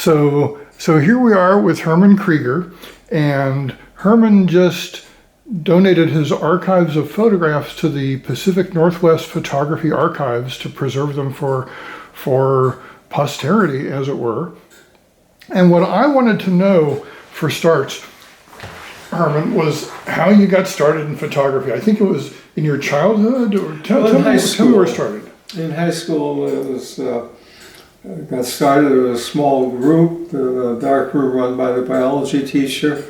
So here we are with Herman Krieger, and Herman just donated his archives of photographs to the Pacific Northwest Photography Archives to preserve them for posterity, as it were. And what I wanted to know for starts, Herman, was how you got started in photography. I think it was in your childhood, or tell me where it started. In high school, it was got started with a small group, a dark room run by the biology teacher,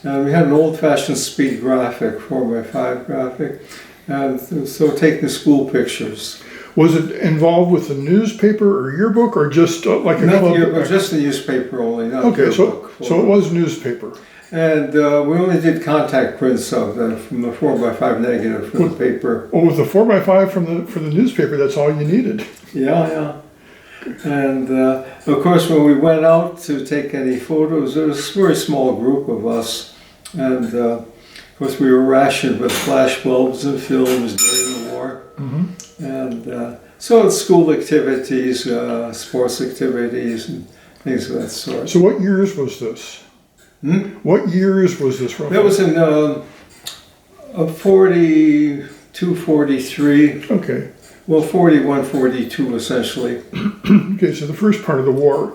and we had an old-fashioned speed graphic, 4x5 graphic, and so taking school pictures. Was it involved with a newspaper or yearbook, or just like a club? Yearbook, just the newspaper only, not okay, yearbook. So it was newspaper. And we only did contact prints of from the 4x5 negative from the paper. Well, with the 4x5 from the newspaper, that's all you needed. Yeah. And of course, when we went out to take any photos, there was a very small group of us. And of course, we were rationed with flash bulbs and films during the war. Mm-hmm. And so it's school activities, sports activities, and things of that sort. So what years was this? What years was this roughly? That was in 42, 43. Okay. Well, 41, 42 essentially. Okay, so the first part of the war.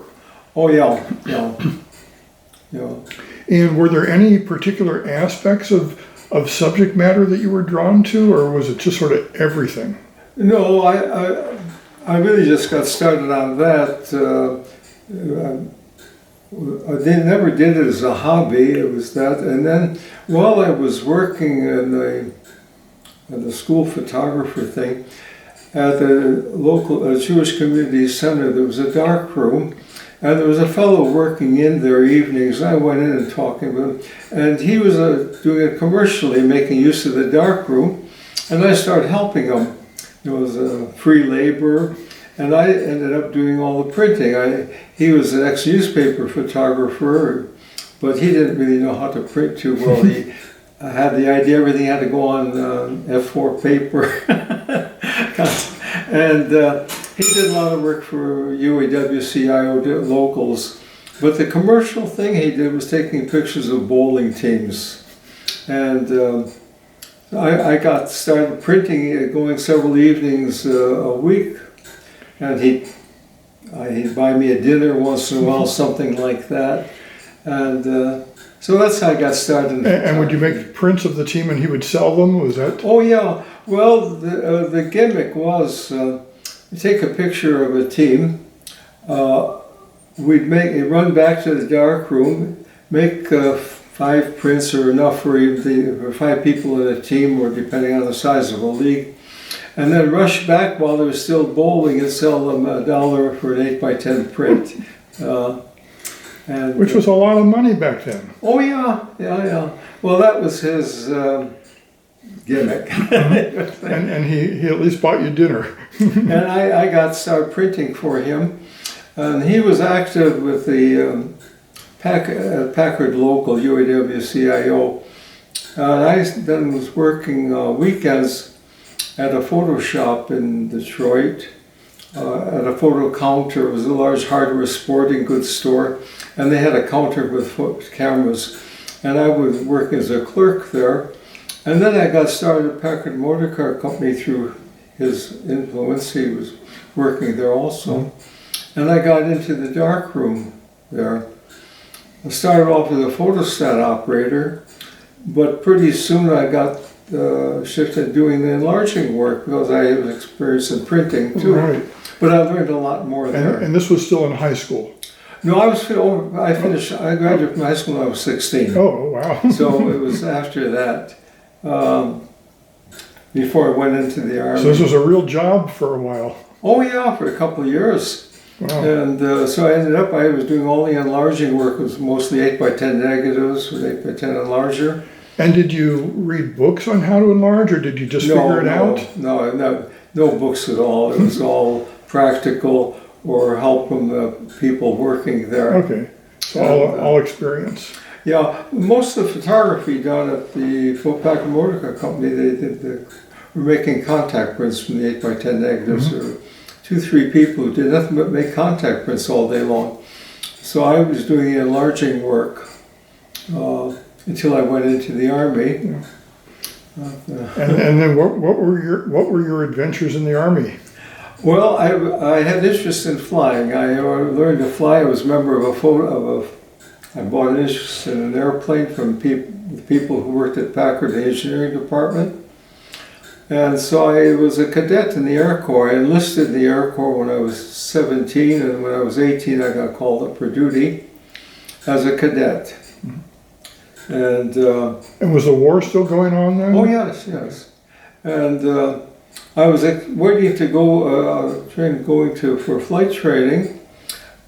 Oh yeah. And were there any particular aspects of subject matter that you were drawn to, or was it just sort of everything? No, I really just got started on that. I never did it as a hobby. It was that, and then while I was working in the school photographer thing at the local Jewish community center, there was a dark room, and there was a fellow working in there evenings. I went in and talking with him, and he was doing it commercially, making use of the dark room, and I started helping him. It was free labor. And I ended up doing all the printing. He was an ex-newspaper photographer, but he didn't really know how to print too well. He had the idea everything had to go on F4 paper. And he did a lot of work for UAW-CIO locals. But the commercial thing he did was taking pictures of bowling teams. And I got started printing, going several evenings a week. And he'd buy me a dinner once in a while, something like that. And so that's how I got started. And would you make prints of the team and he would sell them? Was that? Oh, yeah. Well, the gimmick was you take a picture of a team, we'd run back to the dark room, make 5 prints or enough for 5 people in a team, or depending on the size of a league. And then rush back while they were still bowling and sell them $1 for an 8x10 print. Which was a lot of money back then. Oh yeah. Well, that was his gimmick. And he at least bought you dinner. And I started printing for him. And he was active with the Packard local, UAW-CIO. And I then was working weekends at a photo shop in Detroit, at a photo counter. It was a large hardware sporting goods store, and they had a counter with cameras, and I was working as a clerk there. And then I got started at Packard Motor Car Company through his influence. He was working there also. And I got into the dark room there. I started off as a photostat operator, but pretty soon I got shifted doing the enlarging work because I have experience in printing too. Right. But I learned a lot more there. And this was still in high school? No, I graduated from high school when I was 16. Oh, wow. So it was after that, before I went into the Army. So this was a real job for a while? Oh yeah, for a couple of years. Wow. And so I was doing all the enlarging work. It was mostly 8x10 negatives with 8x10 enlarger. And did you read books on how to enlarge, or did you just figure it out? No books at all. It was all practical or help from the people working there. Okay, so all experience. Yeah, most of the photography done at the Packard Motor Car Company, were making contact prints from the 8x10 negatives. There were 2-3 people who did nothing but make contact prints all day long. So I was doing the enlarging work until I went into the Army. Yeah. And then what were your adventures in the Army? Well, I had interest in flying. I learned to fly. I was a member of I bought an interest in an airplane from people who worked at Packard, the engineering department. And so I was a cadet in the Air Corps. I enlisted in the Air Corps when I was 17, and when I was 18 I got called up for duty as a cadet. And was the war still going on then? oh yes, yes. And I was waiting to go going for flight training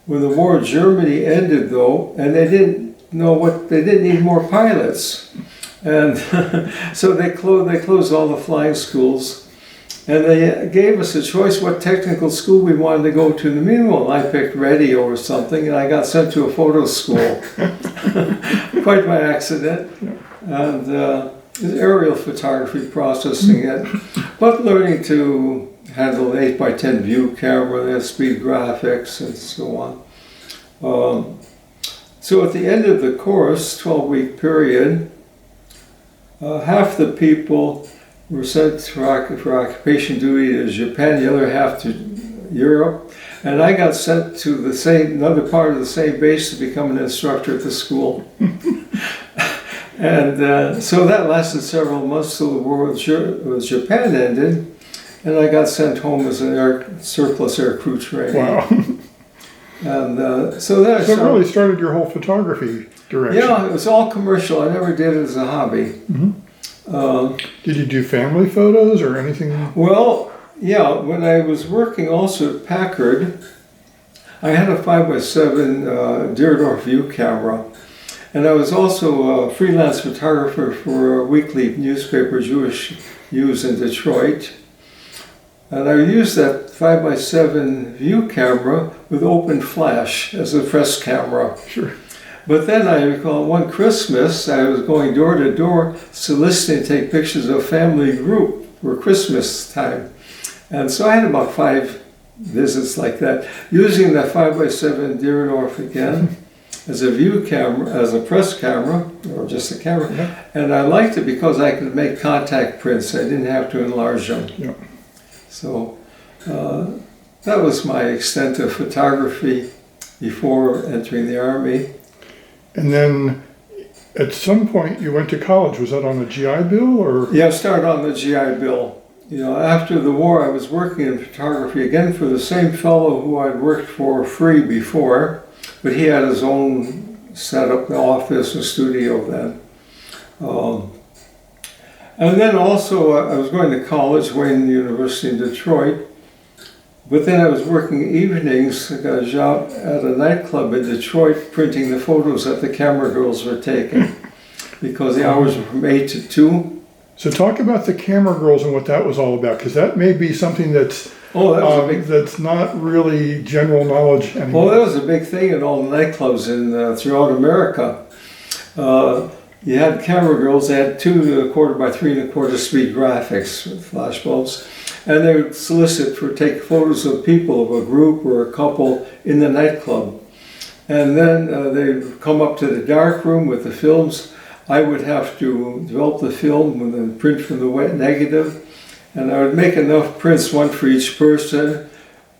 when the war in Germany ended, though, and they didn't need more pilots, and so they closed all the flying schools, and they gave us a choice what technical school we wanted to go to. In the meanwhile, I picked radio or something, and I got sent to a photo school, quite by accident, and it was aerial photography, processing it, but learning to handle an 8x10 view camera, speed graphics, and so on. So at the end of the course, 12-week period, half the people were sent for occupation duty to Japan, the other half to Europe, and I got sent to another part of the same base to become an instructor at the school. And so that lasted several months till the war with Japan ended, and I got sent home as an surplus air crew trainee. Wow. And so that it really started your whole photography direction. Yeah, it was all commercial. I never did it as a hobby. Mm-hmm. Did you do family photos or anything? Well, yeah. When I was working also at Packard, I had a 5x7 Deardorff view camera. And I was also a freelance photographer for a weekly newspaper, Jewish News in Detroit. And I used that 5x7 view camera with open flash as a press camera. Sure. But then I recall one Christmas, I was going door to door soliciting to take pictures of a family group for Christmas time. And so I had about 5 visits like that, using the 5x7 Deardorff again. As a view camera, as a press camera, or just a camera. Yeah. And I liked it because I could make contact prints. I didn't have to enlarge them. Yeah. So that was my extent of photography before entering the Army. And then at some point you went to college. Was that on the GI Bill or? Yeah, I started on the GI Bill. You know, after the war I was working in photography again for the same fellow who I'd worked for free before. But he had his own setup, the office and studio then. And then also I was going to college, Wayne University in Detroit. But then I was working evenings. I got a job at a nightclub in Detroit printing the photos that the camera girls were taking because the hours were from 8 to 2. So talk about the camera girls and what that was all about, because that may be something that's that's not really general knowledge anymore. Well, that was a big thing in all the nightclubs throughout America. You had camera girls. They had 2¼ by 3¼ speed graphics with flash bulbs, and they would solicit take photos of people, of a group or a couple in the nightclub, and then they'd come up to the dark room with the films. I would have to develop the film and then print from the wet negative. And I would make enough prints, one for each person,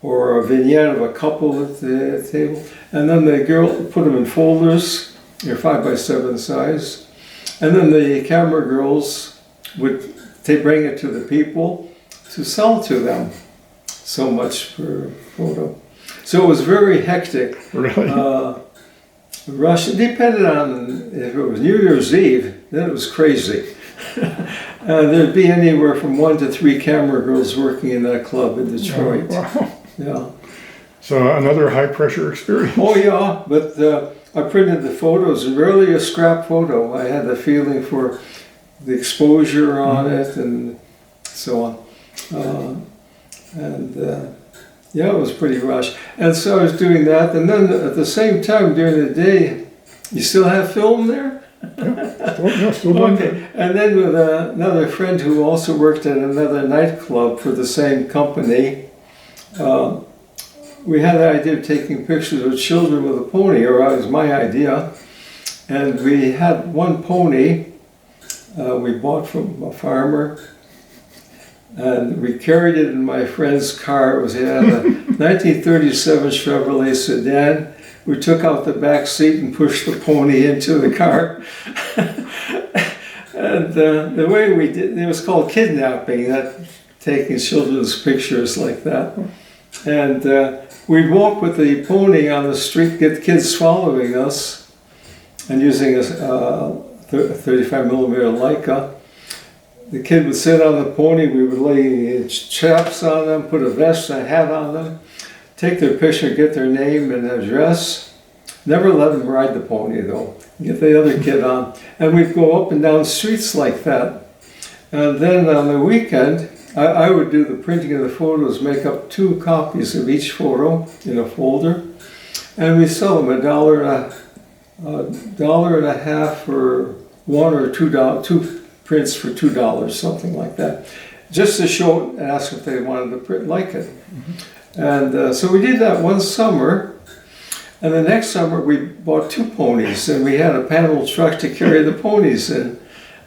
or a vignette of a couple at the table. And then the girl put them in folders, 5x7 size. And then the camera girls would bring it to the people to sell to them. So much per photo. So it was very hectic. Really? Rush. It depended on if it was New Year's Eve, then it was crazy. There'd be anywhere from 1 to 3 camera girls working in that club in Detroit. Oh, wow. Yeah. So another high pressure experience. Oh yeah, but I printed the photos, and rarely a scrap photo. I had the feeling for the exposure on it and so on. Yeah, it was pretty rushed. And so I was doing that, and then at the same time during the day, you still have film there? Still doing Okay, and then with another friend who also worked at another nightclub for the same company, we had the idea of taking pictures of children with a pony, or it was my idea. And we had one pony we bought from a farmer, and we carried it in my friend's car. It had a 1937 Chevrolet sedan. We took out the back seat and pushed the pony into the car. And the way we did it was called kidnapping, that taking children's pictures like that. And we'd walk with the pony on the street, get kids following us, and using a 35 millimeter Leica. The kid would sit on the pony, we would lay chaps on them, put a vest and a hat on them, take their picture, get their name and address. Never let them ride the pony though, get the other kid on. And we'd go up and down streets like that. And then on the weekend, I would do the printing of the photos, make up 2 copies of each photo in a folder, and we sell them $1.50 for one, or $2 prints for $2, something like that, just to show it and ask if they wanted to print like it. Mm-hmm. And so we did that one summer, and the next summer we bought 2 ponies, and we had a panel truck to carry the ponies in.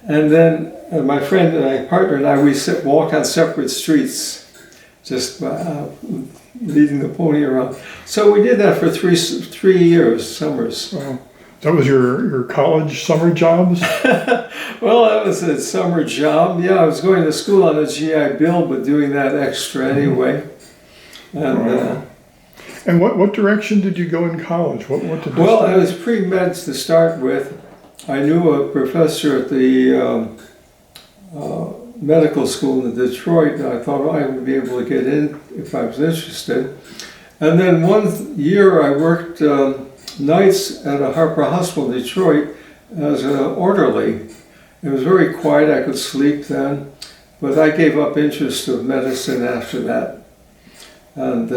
And then my friend and my partner and I, we walk on separate streets, just leading the pony around. So we did that for 3 years, summers. Wow. That was your college summer jobs? Well, that was a summer job. Yeah, I was going to school on a GI Bill, but doing that extra anyway. And, wow. And what direction did you go in college? What did you Well, study? I was pre-meds to start with. I knew a professor at the medical school in Detroit, and I thought I would be able to get in if I was interested. And then one year I worked nights at a Harper Hospital in Detroit as an orderly. It was very quiet, I could sleep then, but I gave up interest of medicine after that. And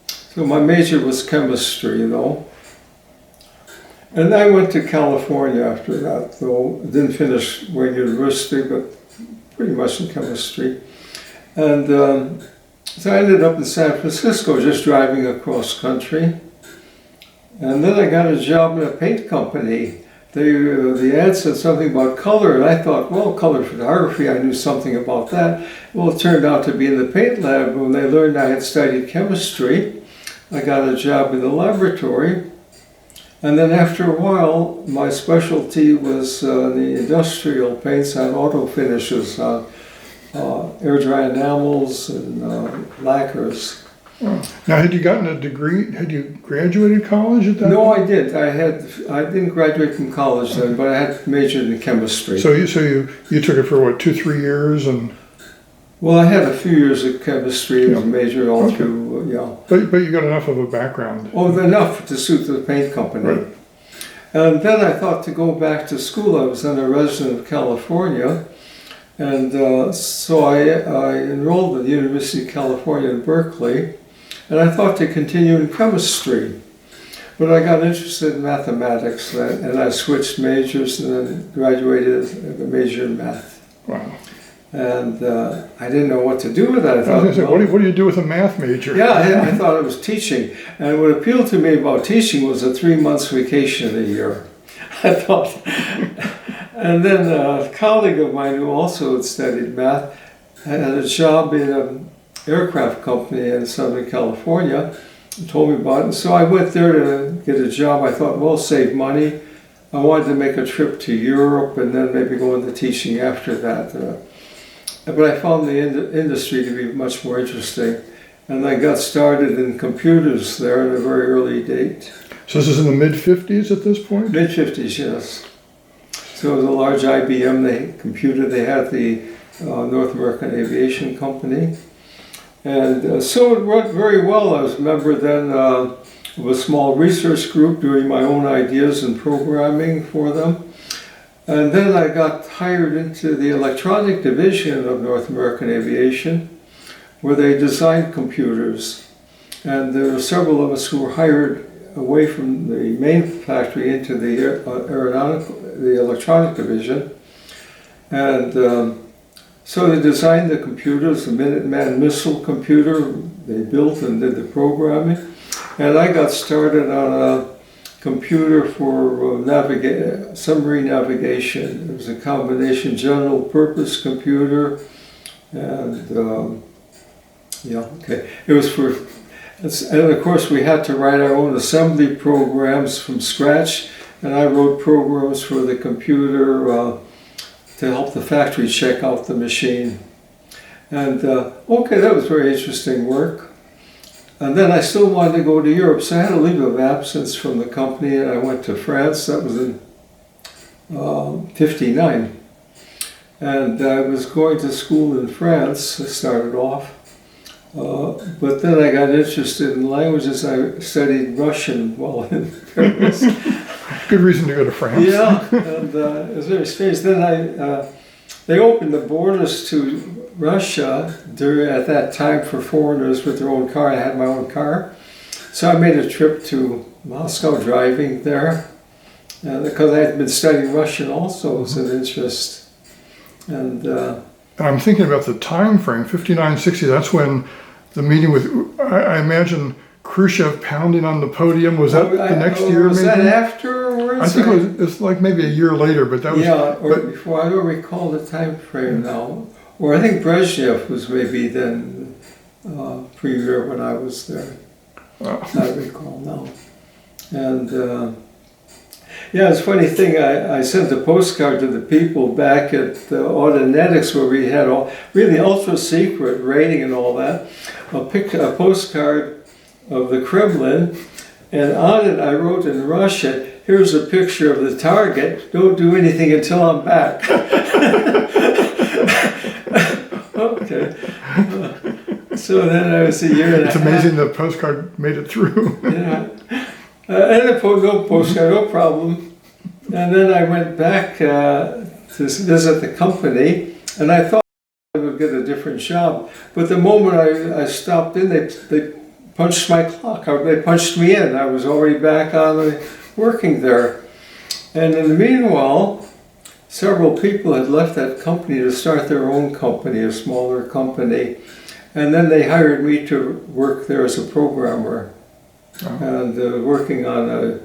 so my major was chemistry, though. And I went to California after that, though I didn't finish Wayne University, but pretty much in chemistry. And so I ended up in San Francisco just driving across country. And then I got a job in a paint company. The ad said something about color, and I thought, well, color photography, I knew something about that. Well, it turned out to be in the paint lab. When they learned I had studied chemistry, I got a job in the laboratory. And then after a while, my specialty was the industrial paints on auto finishes, on air dry enamels and lacquers. Now, had you gotten a degree? Had you graduated college at that No, point? I did. I didn't graduate from college then, but I had majored in chemistry. So you took it for what, 2-3 years, and Well, I had a few years of chemistry and Yeah. majored all Okay. through, but you got enough of a background. enough to suit the paint company. Right. And then I thought to go back to school. I was then a resident of California, and so I enrolled at the University of California in Berkeley, and I thought to continue in chemistry. But I got interested in mathematics, and I switched majors and then graduated with a major in math. Wow. And I didn't know what to do with that. I I was thought, gonna say, well, what do you do with a math major? yeah, I thought it was teaching. And what appealed to me about teaching was a 3 months vacation a year. I thought. And then a colleague of mine who also had studied math had a job in an aircraft company in Southern California and told me about it. And so I went there to get a job. I thought, well, save money. I wanted to make a trip to Europe and then maybe go into teaching after that. But I found the industry to be much more interesting. And I got started in computers there at a very early date. So this is in the mid-50s at this point? Mid-50s, yes. So it was a large IBM computer. They had the North American Aviation Company. And so it worked very well. I was a member then of a small research group doing my own ideas and programming for them. And then I got hired into the electronic division of North American Aviation, where they designed computers. And there were several of us who were hired away from the main factory into the electronic division. And so they designed the computers, the Minuteman missile computer, they built and did the programming. And I got started on a computer for submarine navigation. It was a combination general purpose computer and it was for, and of course we had to write our own assembly programs from scratch, and I wrote programs for the computer to help the factory check out the machine. And that was very interesting work. And then I still wanted to go to Europe, so I had a leave of absence from the company, and I went to France. That was in '59. And I was going to school in France, I started off. But then I got interested in languages. I studied Russian while in Paris. Good reason to go to France. Yeah, and it was very strange. Then they opened the borders to Russia at that time for foreigners with their own car. I had my own car. So I made a trip to Moscow driving there because I had been studying Russian also. It was an interest. And I'm thinking about the time frame, 59, 60, that's when the meeting with, I imagine, Khrushchev pounding on the podium. Was that the next year, was maybe? Was that afterwards? I think it's like maybe a year later, but that was... Yeah, or before. I don't recall the time frame now. Or I think Brezhnev was maybe then premier when I was there. I recall now. And it's a funny thing. I sent a postcard to the people back at Audinetics where we had all really ultra secret rating and all that. A postcard of the Kremlin, and on it I wrote in Russian, "Here's a picture of the target. Don't do anything until I'm back." Okay. So then I was a year and a half. It's amazing the postcard made it through. Yeah. And no postcard, no problem. And then I went back to visit the company, and I thought I would get a different job. But the moment I stopped in, they punched my clock. They punched me in. I was already back on working there. And in the meanwhile, several people had left that company to start their own company, a smaller company. And then they hired me to work there as a programmer. And working on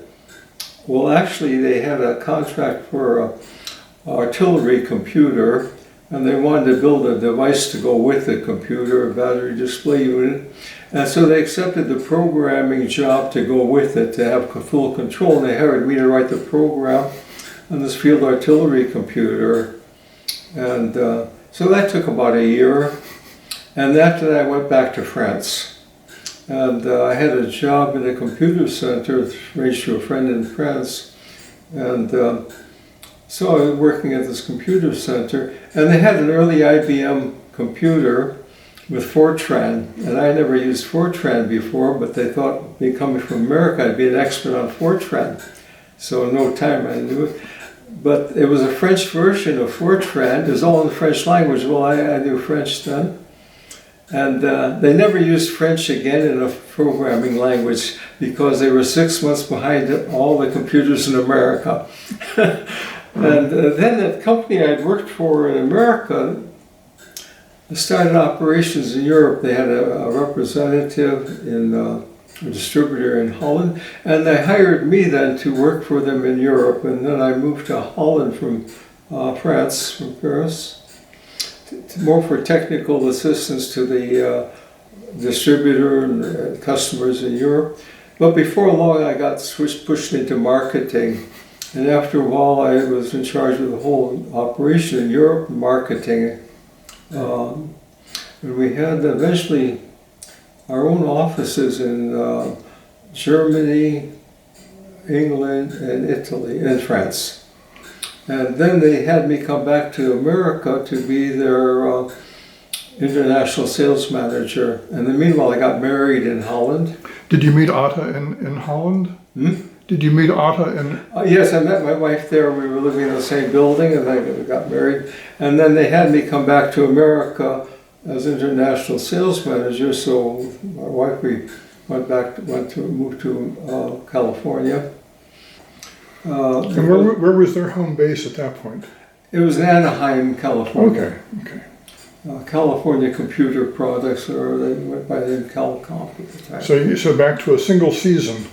actually they had a contract for an artillery computer, and they wanted to build a device to go with the computer, a battery display unit. And so they accepted the programming job to go with it, to have full control, and they hired me to write the program on this field artillery computer. And so that took about a year. And after that I went back to France. And I had a job in a computer center, arranged to a friend in France. And so I was working at this computer center, and they had an early IBM computer with Fortran. And I never used Fortran before, but they thought, me coming from America, I'd be an expert on Fortran. So in no time I knew it. But it was a French version of Fortran. It was all in the French language. Well, I knew French then. And they never used French again in a programming language because they were 6 months behind all the computers in America. And then that company I'd worked for in America started operations in Europe. They had a representative in a distributor in Holland, and they hired me then to work for them in Europe. And then I moved to Holland from France, from Paris. More for technical assistance to the distributor and customers in Europe. But before long I got pushed into marketing. And after a while I was in charge of the whole operation in Europe, marketing. And we had eventually our own offices in Germany, England, and Italy, and France. And then they had me come back to America to be their international sales manager. And then meanwhile, I got married in Holland. Did you meet Atta in Holland? Did you meet Atta in... Yes, I met my wife there. We were living in the same building, and then we got married. And then they had me come back to America as international sales manager. So my wife, we moved to California. And where was their home base at that point? It was in Anaheim, California. Okay. California Computer Products, or they went by the name Calcomp at the time. So back to a single season.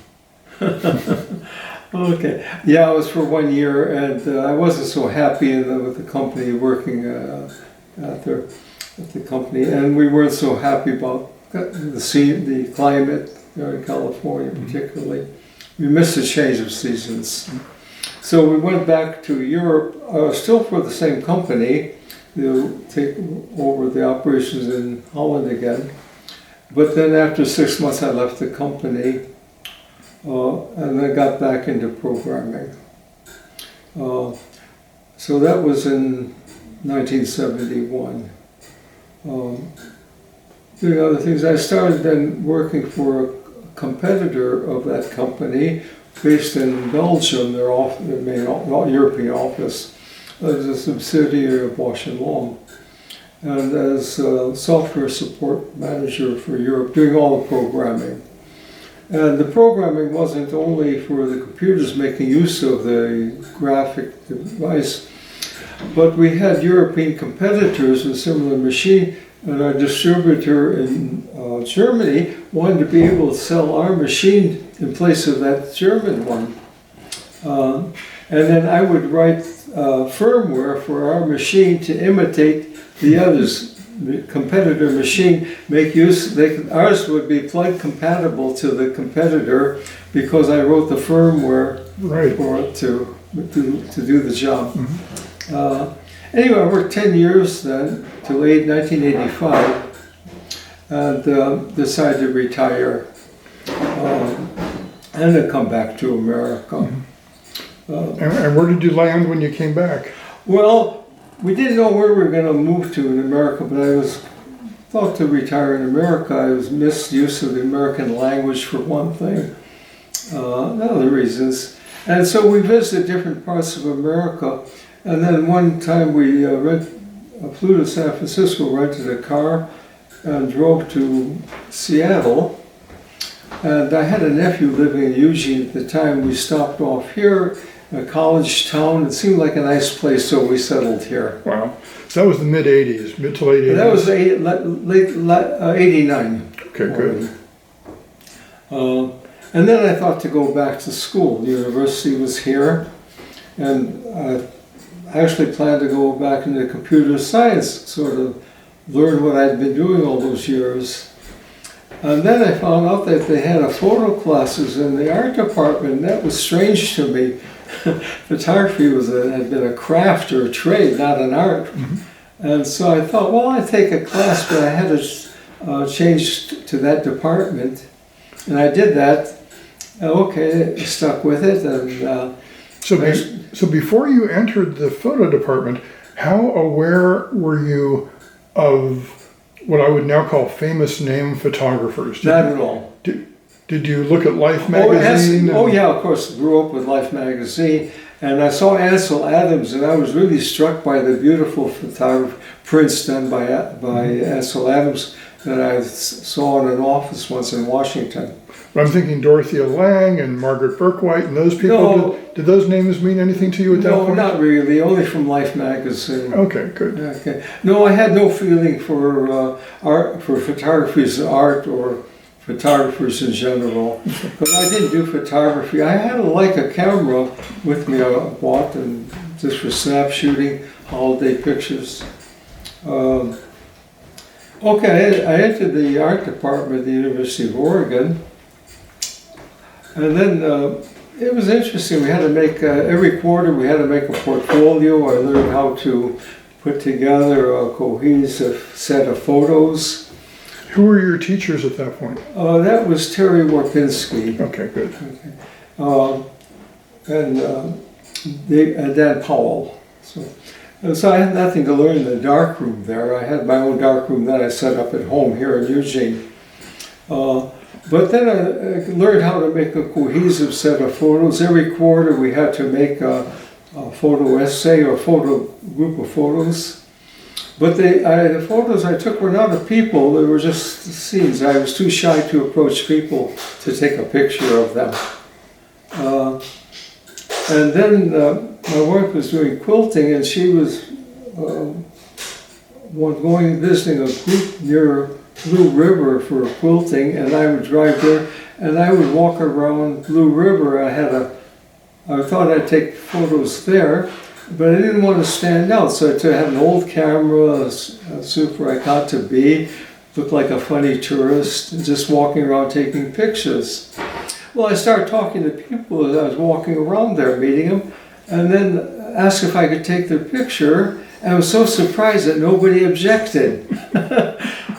Okay. Yeah, it was for 1 year, and I wasn't so happy with the company, working at the company, and we weren't so happy about the climate there in California particularly. We missed a change of seasons. So we went back to Europe, still for the same company. They'll take over the operations in Holland again. But then after 6 months I left the company, and I got back into programming. So that was in 1971. Doing other things, I started then working for a competitor of that company based in Belgium, their main European office. As a subsidiary of Bosch & Lomb, and as a software support manager for Europe, doing all the programming. And the programming wasn't only for the computers making use of the graphic device, but we had European competitors with similar machine, and our distributor in Germany wanted to be able to sell our machine in place of that German one. And then I would write firmware for our machine to imitate the others. The competitor machine, ours would be plug compatible to the competitor because I wrote the firmware for it to do the job. Anyway, I worked 10 years then, till 1985, and decided to retire and to come back to America. And where did you land when you came back? Well, we didn't know where we were going to move to in America, but I thought to retire in America. I was misuse of the American language for one thing, other reasons. And so we visited different parts of America. And then one time we flew to San Francisco, rented a car, and drove to Seattle. And I had a nephew living in Eugene at the time. We stopped off here, a college town. It seemed like a nice place, so we settled here. Wow. So that was the mid-'80s, mid to late 80s? That was late 89. Okay, good. And then I thought to go back to school. The university was here, and I actually planned to go back into computer science, sort of learn what I'd been doing all those years. And then I found out that they had a photo classes in the art department. That was strange to me. Photography had been a craft or a trade, not an art. And so I thought, well, I'd take a class, but I had to change to that department. And I did that. Okay, stuck with it. And So before you entered the photo department, how aware were you of what I would now call famous name photographers? Not at all. Did you look at Life magazine? Oh yeah, of course. Grew up with Life magazine, and I saw Ansel Adams, and I was really struck by the beautiful prints done by Ansel Adams that I saw in an office once in Washington. But I'm thinking Dorothea Lange and Margaret Burkwhite and those people. No, did those names mean anything to you at that point? No, not really. Only from Life magazine. Okay, good. Okay. No, I had no feeling for art, for photography as art, or photographers in general. Because I didn't do photography. I had a camera with me. I bought, and just for snap shooting, holiday pictures. Okay, I entered the art department at the University of Oregon. And then it was interesting. We had to make, every quarter we had to make a portfolio. I learned how to put together a cohesive set of photos. Who were your teachers at that point? That was Terry Warpinski. Okay, good. Okay. And Dan Powell. So I had nothing to learn in the darkroom there. I had my own darkroom that I set up at home here in Eugene. But then I learned how to make a cohesive set of photos. Every quarter we had to make a photo essay or group of photos. But the photos I took were not of people, they were just scenes. I was too shy to approach people to take a picture of them. And then my wife was doing quilting, and she was was going visiting a group near Blue River for quilting, and I would drive there, and I would walk around Blue River. I thought I'd take photos there, but I didn't want to stand out, so I had an old camera, a super I got to be, looked like a funny tourist, just walking around taking pictures. Well, I started talking to people as I was walking around there, meeting them, and then asked if I could take their picture. And I was so surprised that nobody objected.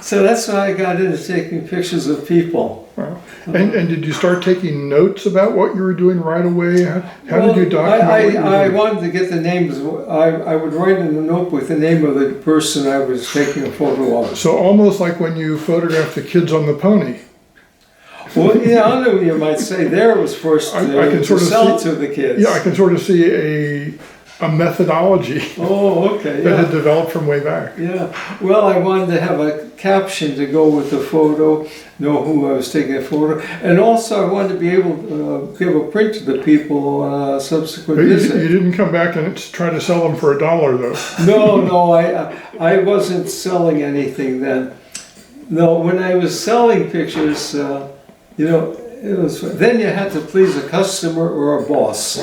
So that's why I got into taking pictures of people. Wow. And did you start taking notes about what you were doing right away? How did you document what you were I doing? wanted to get the names. I would write in a notebook the name of the person I was taking a photo of. So almost like when you photographed the kids on the pony. Well, yeah, I know you might say there was first I can to sort of sell see, to the kids. Yeah, I can sort of see a methodology Oh, okay. that Yeah. had developed from way back. Yeah, well, I wanted to have a caption to go with the photo, know who I was taking a photo, and also I wanted to be able to give a print to the people on a subsequent But you visit. didn't come back and try to sell them for $1 though. No, I wasn't selling anything then. No, when I was selling pictures, it was then you had to please a customer or a boss.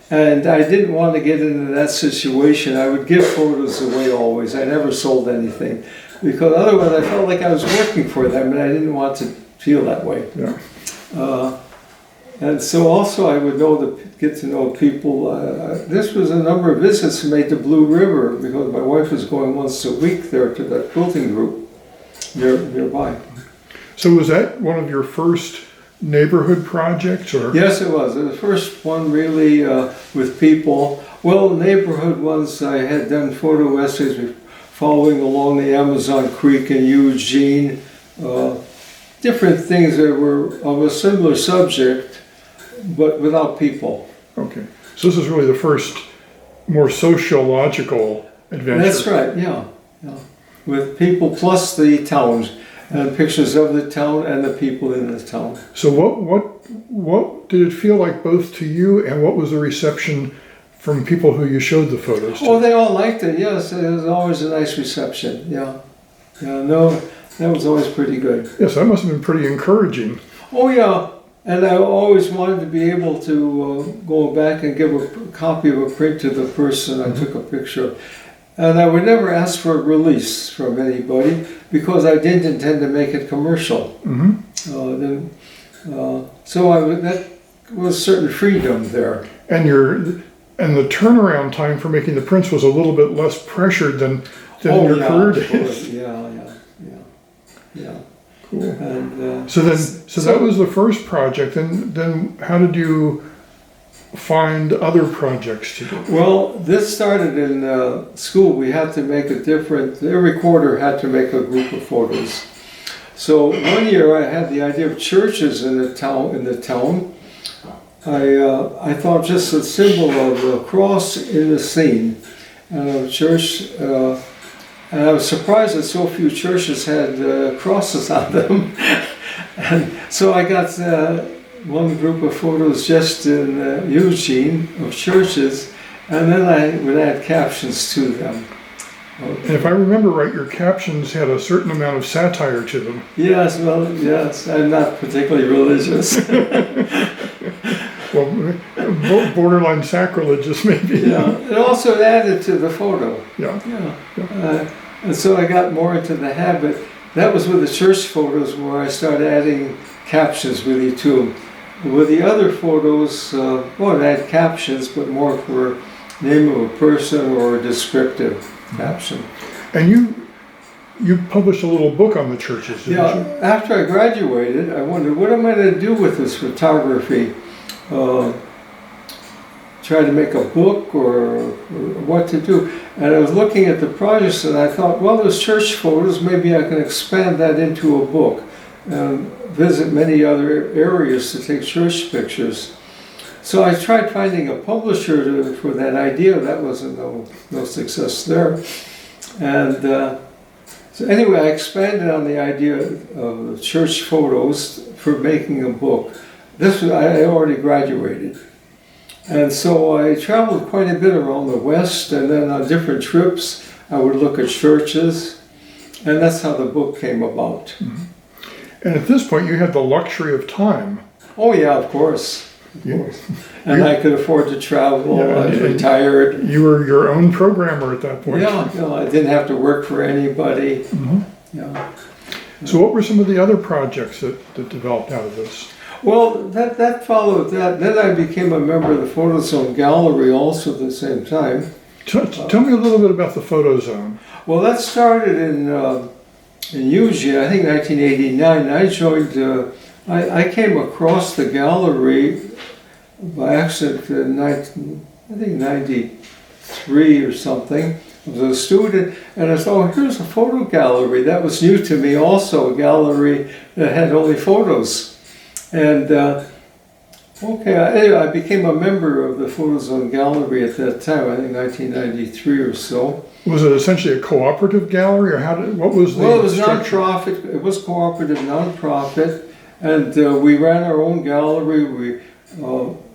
And I didn't want to get into that situation. I would give photos away always. I never sold anything because otherwise I felt like I was working for them and I didn't want to feel that way. Yeah. And so also I would get to know people. This was a number of visits made to Blue River because my wife was going once a week there to that quilting group nearby. So was that one of your first neighborhood projects, or? Yes, it was. It was the first one really with people. Well, neighborhood ones, I had done photo essays following along the Amazon Creek in Eugene. Different things that were of a similar subject, but without people. Okay. So this is really the first more sociological adventure. That's right, yeah. With people plus the towns. And pictures of the town and the people in the town. So what did it feel like both to you, and what was the reception from people who you showed the photos to? Oh, they all liked it, yes. It was always a nice reception, yeah. No, that was always pretty good. Yes, that must have been pretty encouraging. Oh, yeah. And I always wanted to be able to go back and give a copy of a print to the person I took a picture of. And I would never ask for a release from anybody because I didn't intend to make it commercial. Mm-hmm. That was certain freedom there. And the turnaround time for making the prints was a little bit less pressured than your career days. Yeah. Cool. And, So that was the first project, and then how did you find other projects to do? well, this started in school. We had to make every quarter had to make a group of photos. So one year I had the idea of churches in the town. I thought just a symbol of the cross in the scene and a church. And I was surprised that so few churches had crosses on them. And so I got one group of photos just in Eugene of churches, and then I would add captions to them. And if I remember right, your captions had a certain amount of satire to them. Yes, well, yes, I'm not particularly religious. Well, borderline sacrilegious maybe. Yeah, it also added to the photo. Yeah. And so I got more into the habit. That was with the church photos where I started adding captions really to them. With the other photos, I'd add captions, but more for name of a person or a descriptive caption. And you published a little book on the churches, didn't you? After I graduated, I wondered, what am I going to do with this photography? Try to make a book or what to do. And I was looking at the projects and I thought, well, there's church photos, maybe I can expand that into a book and visit many other areas to take church pictures. So I tried finding a publisher for that idea. That wasn't no success there. And so anyway, I expanded on the idea of church photos for making a book. I already graduated. And so I traveled quite a bit around the West, and then on different trips, I would look at churches, and that's how the book came about. And at this point, you had the luxury of time. Oh yeah, of course. You, And I could afford to travel. Yeah, I was and- retired. you were your own programmer at that point. Yeah, I didn't have to work for anybody. Mhm. Yeah. So what were some of the other projects that developed out of this? Well, that followed that. Then I became a member of the Photo Zone Gallery also at the same time. Tell me a little bit about the Photo Zone. Well, that started in Eugene, I think 1989. I joined. I came across the gallery by accident in I think 93 or something. I was a student, and I thought, oh, here's a photo gallery. That was new to me also, a gallery that had only photos. And I became a member of the Photo Zone Gallery at that time, I think 1993 or so. Was it essentially a cooperative gallery, or what was the Well, it was structure? nonprofit. It was cooperative, nonprofit, and we ran our own gallery.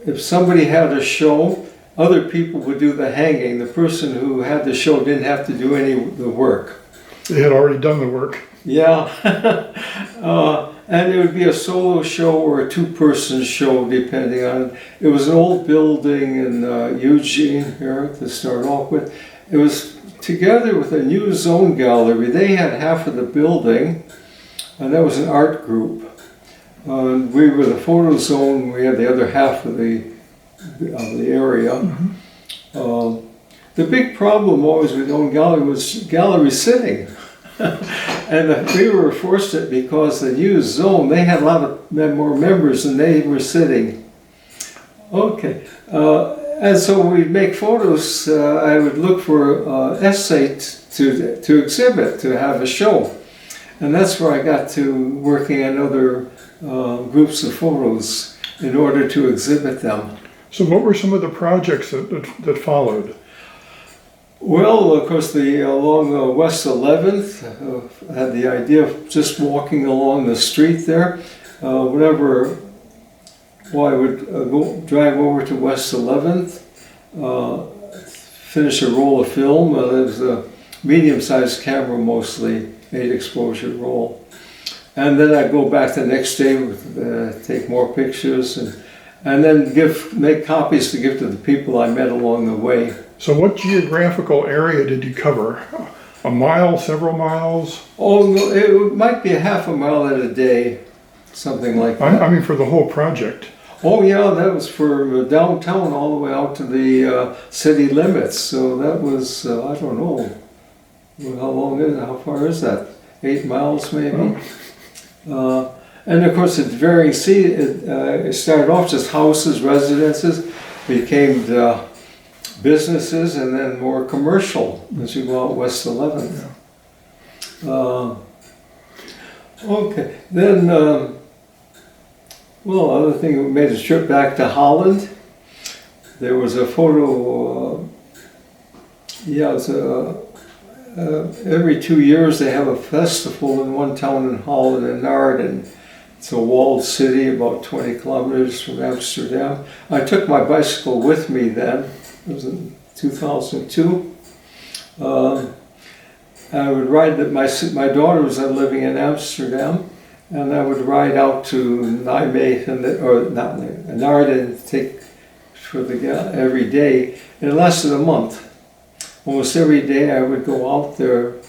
If somebody had a show, other people would do the hanging. The person who had the show didn't have to do any of the work. They had already done the work. Yeah, and it would be a solo show or a two-person show, depending on. It was an old building in Eugene here to start off with. It was together with a new zone gallery. They had half of the building, and that was an art group. We were the Photo Zone. We had the other half of the area. The big problem always with own gallery was gallery sitting. And we were fortunate because the new zone, they had a lot of more members than they were sitting. Okay. And so we'd make photos. I would look for essay to exhibit, to have a show. And that's where I got to working on other groups of photos in order to exhibit them. So what were some of the projects that followed? Well, of course, along West 11th, I had the idea of just walking along the street there. I would drive over to West 11th, finish a roll of film. It was a medium-sized camera mostly, 8-exposure roll. And then I'd go back the next day, take more pictures, and then make copies to give to the people I met along the way. So what geographical area did you cover? A mile, several miles? Oh, no, it might be a half a mile at a day, something like that. I mean for the whole project. Oh yeah, that was from downtown all the way out to the city limits. So that was, I don't know, how long is it? How far is that? 8 miles maybe? Oh. And of course it's varying. It started off just houses, residences, became businesses, and then more commercial as you go out West 11th. Yeah. Okay, then, other thing, we made a trip back to Holland. There was a photo, it's every 2 years they have a festival in one town in Holland, in Naarden. It's a walled city about 20 kilometers from Amsterdam. I took my bicycle with me then. It was in 2002. I would ride my daughter was living in Amsterdam, and I would ride out to Nijmegen, Naarden, take for every day. It lasted a month. Almost every day I would go out there.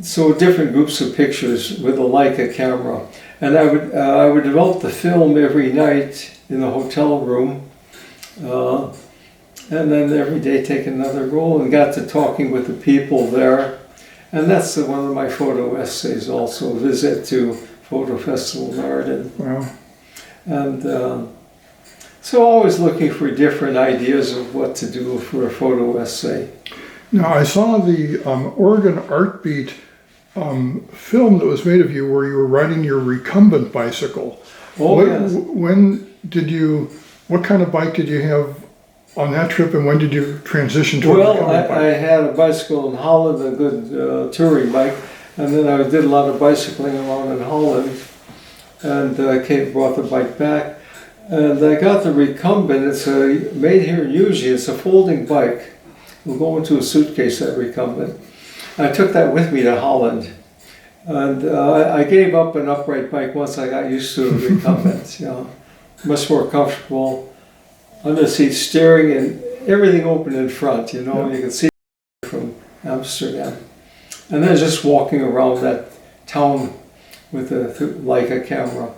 So different groups of pictures with a Leica camera, and I would develop the film every night in the hotel room. And then every day take another roll, and got to talking with the people there. And that's one of my photo essays also, Visit to Photo Festival Naarden. Wow. And so always looking for different ideas of what to do for a photo essay. Now I saw the Oregon Art Beat film that was made of you where you were riding your recumbent bicycle. Oh, yes. What kind of bike did you have on that trip, and when did you transition to a Well, recumbent bike? I had a bicycle in Holland, a good touring bike, and then I did a lot of bicycling around in Holland, and brought the bike back. And I got the recumbent. It's made here in Eugene. It's a folding bike. will go into a suitcase, that recumbent. I took that with me to Holland. And I gave up an upright bike once I got used to the recumbent. Much more comfortable. Under the seat, steering and everything open in front, you can see from Amsterdam. And then just walking around that town with a Leica camera.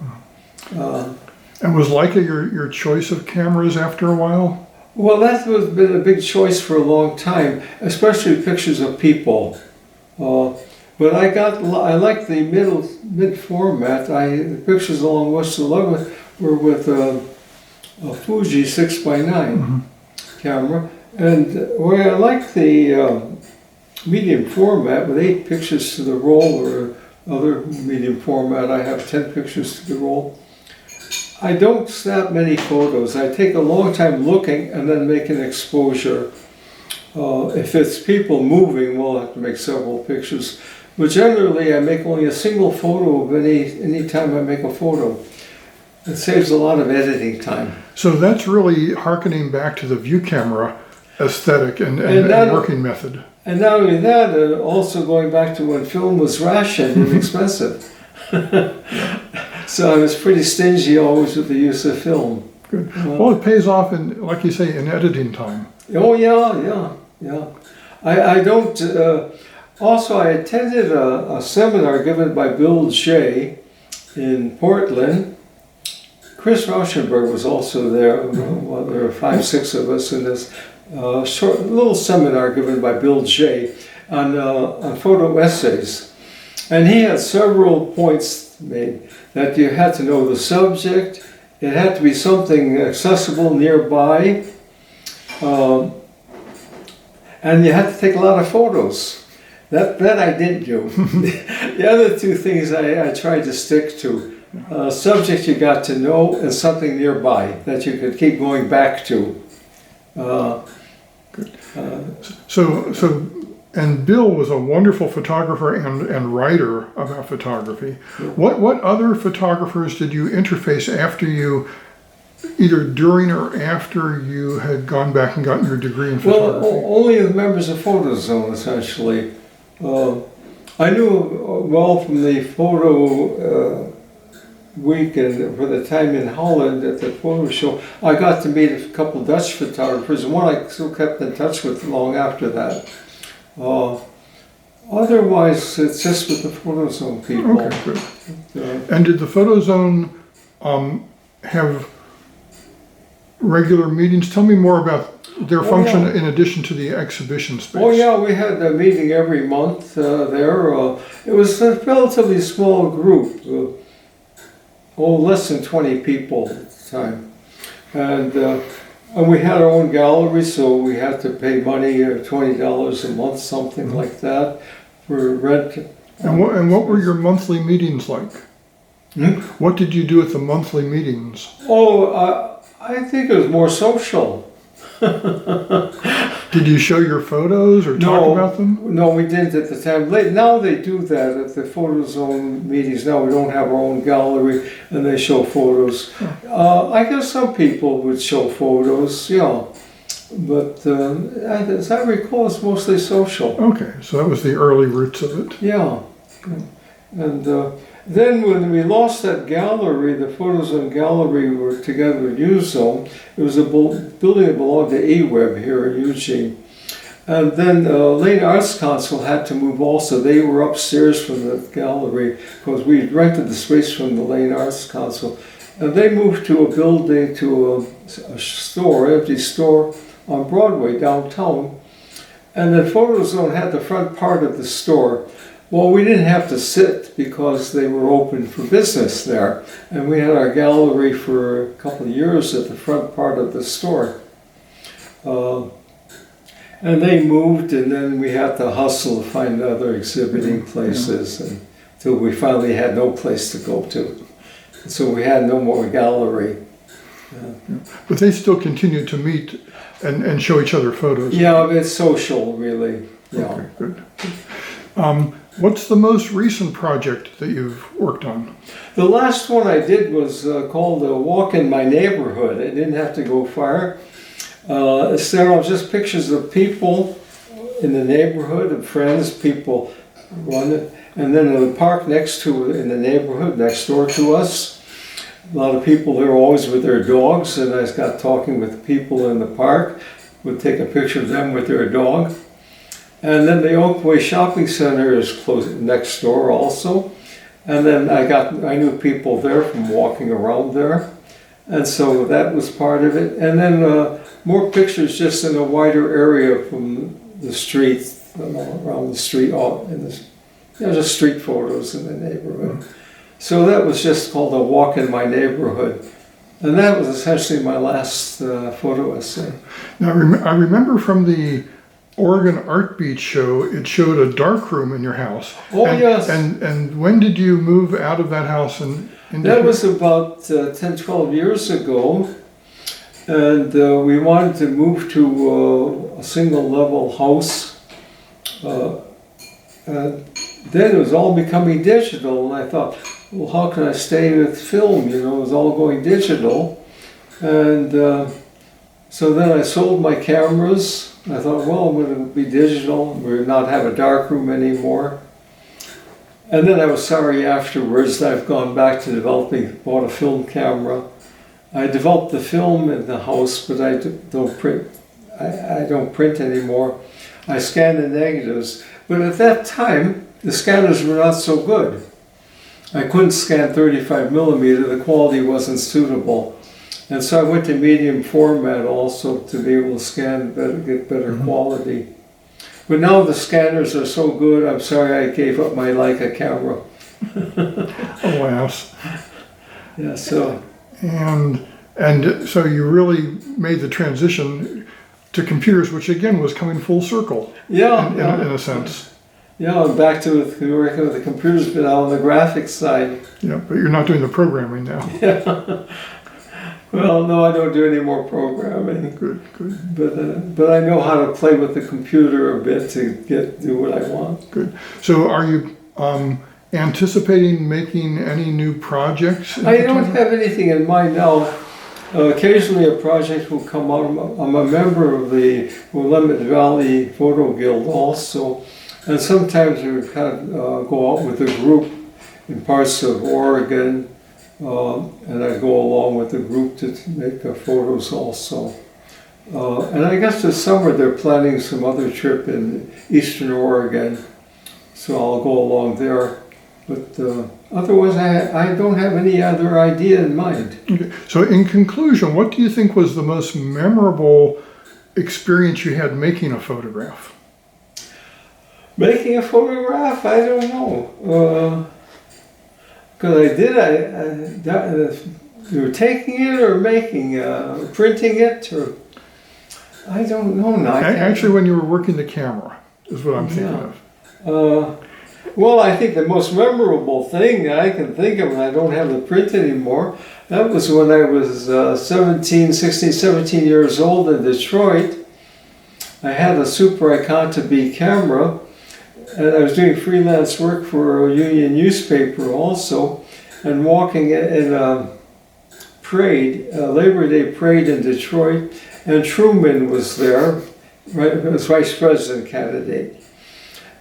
And was Leica your choice of cameras after a while? Well, that has been a big choice for a long time, especially pictures of people. But I like the mid format. The pictures along West 11th were with a Fuji 6x9 camera, and where I like the medium format with 8 pictures to the roll, or other medium format, I have 10 pictures to the roll. I don't snap many photos. I take a long time looking and then make an exposure. If it's people moving, we'll have to make several pictures. But generally, I make only a single photo of any time I make a photo. It saves a lot of editing time. So that's really hearkening back to the view camera aesthetic and working method. And not only that, also going back to when film was rationed and expensive. So I was pretty stingy always with the use of film. Good. Well, it pays off in, like you say, in editing time. Oh yeah. I don't. Also, I attended a seminar given by Bill Jay in Portland. Chris Rauschenberg was also there. Well, there were 5, 6 of us in this short little seminar given by Bill Jay on photo essays. And he had several points made that you had to know the subject, it had to be something accessible nearby, and you had to take a lot of photos. That I didn't do. The other 2 things I tried to stick to. Subject you got to know, and something nearby that you could keep going back to. Good. And Bill was a wonderful photographer and writer about photography. What other photographers did you interface after you, either during or after you had gone back and gotten your degree in photography? Well, only the members of PhotoZone, essentially. I knew well from the photo week and for the time in Holland at the photo show, I got to meet a couple Dutch photographers, and one I still kept in touch with long after that. Otherwise, it's just with the PhotoZone people. Okay, good. And did the PhotoZone have regular meetings? Tell me more about their function in addition to the exhibition space. Oh yeah, we had a meeting every month there. It was a relatively small group, less than 20 people at the time. And we had our own gallery, so we had to pay money, $20 a month, something like that, for rent. And what were your monthly meetings like? What did you do at the monthly meetings? I think it was more social. Did you show your photos or talk about them? No, we didn't at the time. Now they do that at the PhotoZone meetings. Now we don't have our own gallery and they show photos. I guess some people would show photos, but as I recall, it's mostly social. Okay, so that was the early roots of it. Yeah. And then when we lost that gallery, the PhotoZone gallery, we were together with U-Zone. It was a building that belonged to eWeb here in Eugene. And then Lane Arts Council had to move also. They were upstairs from the gallery because we rented the space from the Lane Arts Council. And they moved to a building, to a store, empty store on Broadway downtown. And then PhotoZone had the front part of the store. Well, we didn't have to sit because they were open for business there. And we had our gallery for a couple of years at the front part of the store. And they moved, and then we had to hustle to find other exhibiting places until we finally had no place to go to. So we had no more gallery. But they still continued to meet and show each other photos. Yeah, it's social, really. Yeah. Okay, good. What's the most recent project that you've worked on? The last one I did was called A Walk in My Neighborhood. I didn't have to go far. It started off just pictures of people in the neighborhood, of friends, people running, and then in the park next to, in the neighborhood next door to us, a lot of people there always with their dogs, and I got talking with people in the park, would take a picture of them with their dog. And then the Oakway Shopping Center is close next door also. And then I knew people there from walking around there. And so that was part of it. And then more pictures just in a wider area from the street, around the street, just street photos in the neighborhood. So that was just called a walk in my neighborhood. And that was essentially my last photo essay. Now, I remember from the Oregon Art Beach show, it showed a dark room in your house. Oh, yes. And when did you move out of that house? That was about 10, 12 years ago. And we wanted to move to a single level house. And then it was all becoming digital, and I thought, well, how can I stay with film? You know, it was all going digital. And so then I sold my cameras. I thought, well, I'm going to be digital. We're not have a darkroom anymore. And then I was sorry afterwards that I've gone back to bought a film camera. I developed the film in the house, but I don't print. I don't print anymore. I scan the negatives. But at that time, the scanners were not so good. I couldn't scan 35 millimeter. The quality wasn't suitable. And so I went to medium format also to be able to scan better, get better quality. But now the scanners are so good, I'm sorry I gave up my Leica camera. Alas. Yeah, so. And so you really made the transition to computers, which again was coming full circle. Yeah. In a sense. Yeah, I'm back to working with the computers, but on the graphics side. Yeah, but you're not doing the programming now. Yeah. Well, no, I don't do any more programming. Good. But I know how to play with the computer a bit to do what I want. Good. So are you anticipating making any new projects? I don't have anything in mind now. Occasionally a project will come out. I'm a member of the Willamette Valley Photo Guild also. And sometimes we kind of go out with a group in parts of Oregon. And I go along with the group to make photos also. And I guess this summer they're planning some other trip in eastern Oregon, so I'll go along there. But otherwise I don't have any other idea in mind. Okay. So in conclusion, what do you think was the most memorable experience you had making a photograph? Making a photograph? I don't know. Because you were taking it or making, printing it, or I don't know now. Actually, when you were working the camera is what I'm thinking of. Well, I think the most memorable thing that I can think of, and I don't have the print anymore, that was when I was 16, 17 years old in Detroit. I had a Super Icon B camera. And I was doing freelance work for a union newspaper also, and walking in a parade, a Labor Day parade in Detroit, and Truman was there, right, as vice president candidate.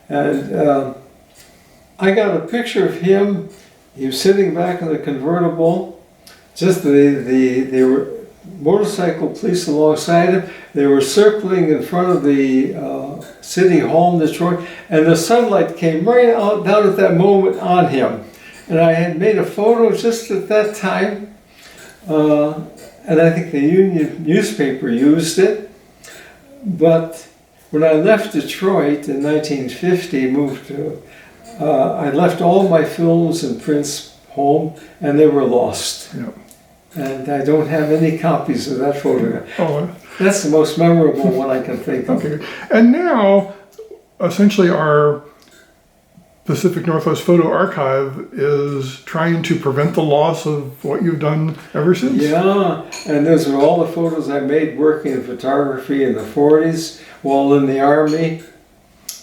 And I got a picture of him. He was sitting back in the convertible, just they were motorcycle police alongside him. They were circling in front of the City Hall in Detroit, and the sunlight came right out down at that moment on him. And I had made a photo just at that time, and I think the Union newspaper used it. But when I left Detroit in 1950, I left all my films and prints home, and they were lost. Yep. And I don't have any copies of that photograph. Oh. That's the most memorable one I can think of. Okay. And now, essentially, our Pacific Northwest Photo Archive is trying to prevent the loss of what you've done ever since. Yeah, and those are all the photos I made working in photography in the 40s, while in the Army,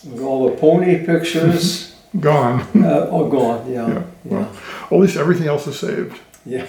with all the pony pictures. Gone. All gone, yeah. Well, at least everything else is saved. Yeah.